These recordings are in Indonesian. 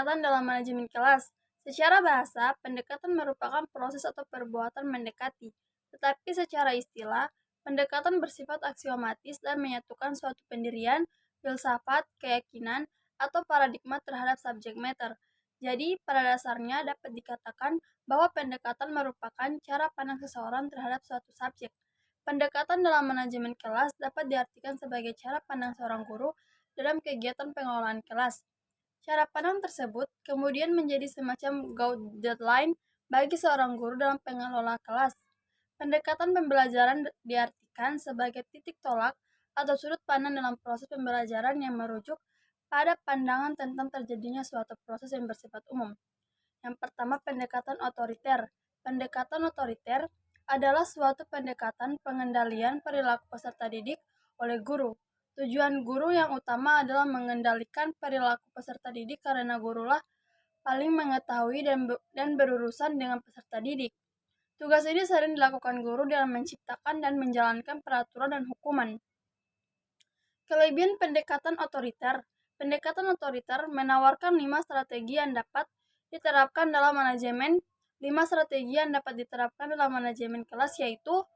pendekatan dalam manajemen kelas. Secara bahasa, pendekatan merupakan proses atau perbuatan mendekati. Tetapi secara istilah, pendekatan bersifat aksiomatis dan menyatukan suatu pendirian, filsafat, keyakinan, atau paradigma terhadap subjek matter. Jadi, pada dasarnya dapat dikatakan bahwa pendekatan merupakan cara pandang seseorang terhadap suatu subjek. Pendekatan dalam manajemen kelas dapat diartikan sebagai cara pandang seorang guru dalam kegiatan pengelolaan kelas. Cara pandang tersebut kemudian menjadi semacam guideline bagi seorang guru dalam pengelola kelas. Pendekatan pembelajaran diartikan sebagai titik tolak atau sudut pandang dalam proses pembelajaran yang merujuk pada pandangan tentang terjadinya suatu proses yang bersifat umum. Yang pertama, pendekatan otoriter. Pendekatan otoriter adalah suatu pendekatan pengendalian perilaku peserta didik oleh guru. Tujuan guru yang utama adalah mengendalikan perilaku peserta didik karena gurulah paling mengetahui dan berurusan dengan peserta didik. Tugas ini sering dilakukan guru dalam menciptakan dan menjalankan peraturan dan hukuman. Kelebihan pendekatan otoriter. Pendekatan otoriter menawarkan 5 strategi yang dapat diterapkan dalam manajemen. 5 strategi yang dapat diterapkan dalam manajemen kelas yaitu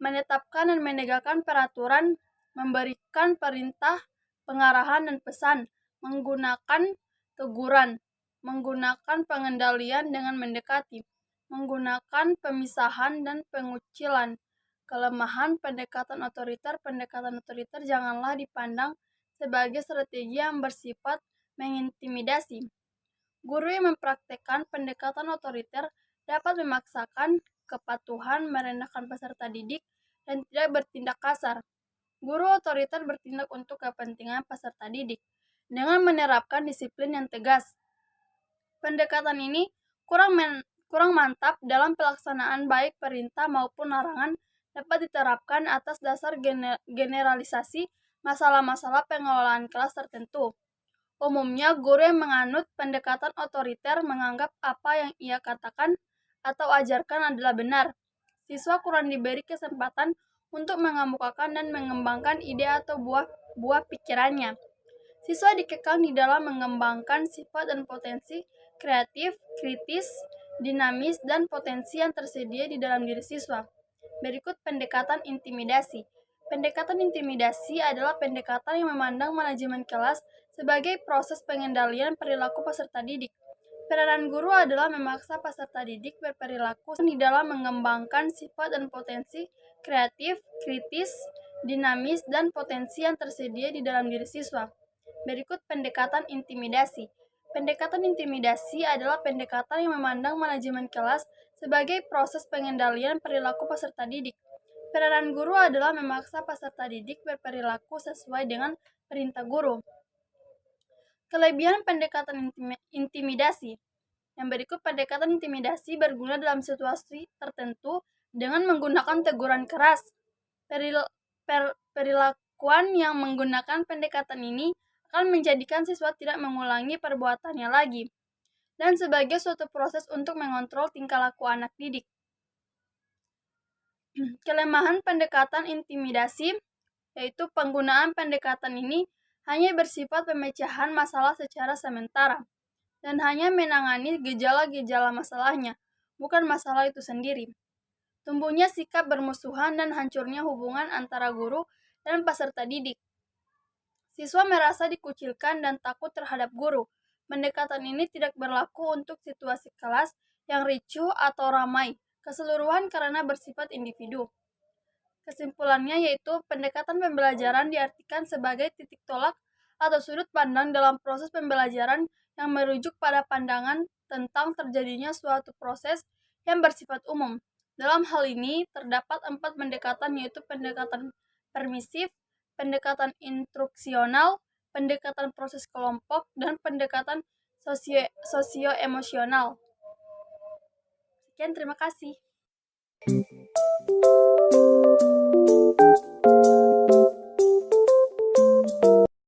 menetapkan dan menegakkan peraturan, memberikan perintah, pengarahan dan pesan, menggunakan teguran, menggunakan pengendalian dengan mendekati, menggunakan pemisahan dan pengucilan. Kelemahan pendekatan otoriter. Pendekatan otoriter janganlah dipandang sebagai strategi yang bersifat mengintimidasi. Guru yang mempraktekkan pendekatan otoriter dapat memaksakan kepatuhan, merendahkan peserta didik, dan tidak bertindak kasar. Guru otoriter bertindak untuk kepentingan peserta didik dengan menerapkan disiplin yang tegas. Pendekatan ini kurang mantap dalam pelaksanaan, baik perintah maupun larangan dapat diterapkan atas dasar generalisasi masalah-masalah pengelolaan kelas tertentu. Umumnya, guru yang menganut pendekatan otoriter menganggap apa yang ia katakan atau ajarkan adalah benar. Siswa kurang diberi kesempatan untuk mengemukakan dan mengembangkan ide atau buah pikirannya. Siswa dikekang di dalam mengembangkan sifat dan potensi kreatif, kritis, dinamis, dan potensi yang tersedia di dalam diri siswa. Berikut pendekatan intimidasi. Pendekatan intimidasi adalah pendekatan yang memandang manajemen kelas sebagai proses pengendalian perilaku peserta didik. Peranan guru adalah memaksa peserta didik berperilaku di dalam mengembangkan sifat dan potensi kreatif, kritis, dinamis, dan potensi yang tersedia di dalam diri siswa. Berikut pendekatan intimidasi. Pendekatan intimidasi adalah pendekatan yang memandang manajemen kelas sebagai proses pengendalian perilaku peserta didik. Peranan guru adalah memaksa peserta didik berperilaku sesuai dengan perintah guru. Kelebihan pendekatan intimidasi. Yang berikut pendekatan intimidasi berguna dalam situasi tertentu dengan menggunakan teguran keras. Perilakuan yang menggunakan pendekatan ini akan menjadikan siswa tidak mengulangi perbuatannya lagi, dan sebagai suatu proses untuk mengontrol tingkah laku anak didik. Kelemahan pendekatan intimidasi yaitu penggunaan pendekatan ini hanya bersifat pemecahan masalah secara sementara dan hanya menangani gejala-gejala masalahnya, bukan masalah itu sendiri. Tumbuhnya sikap bermusuhan dan hancurnya hubungan antara guru dan peserta didik. Siswa merasa dikucilkan dan takut terhadap guru. Pendekatan ini tidak berlaku untuk situasi kelas yang ricuh atau ramai, keseluruhan karena bersifat individu. Kesimpulannya yaitu pendekatan pembelajaran diartikan sebagai titik tolak atau sudut pandang dalam proses pembelajaran yang merujuk pada pandangan tentang terjadinya suatu proses yang bersifat umum. Dalam hal ini terdapat 4 pendekatan yaitu pendekatan permisif, pendekatan instruksional, pendekatan proses kelompok, dan pendekatan sosio-emosional. Sekian, terima kasih.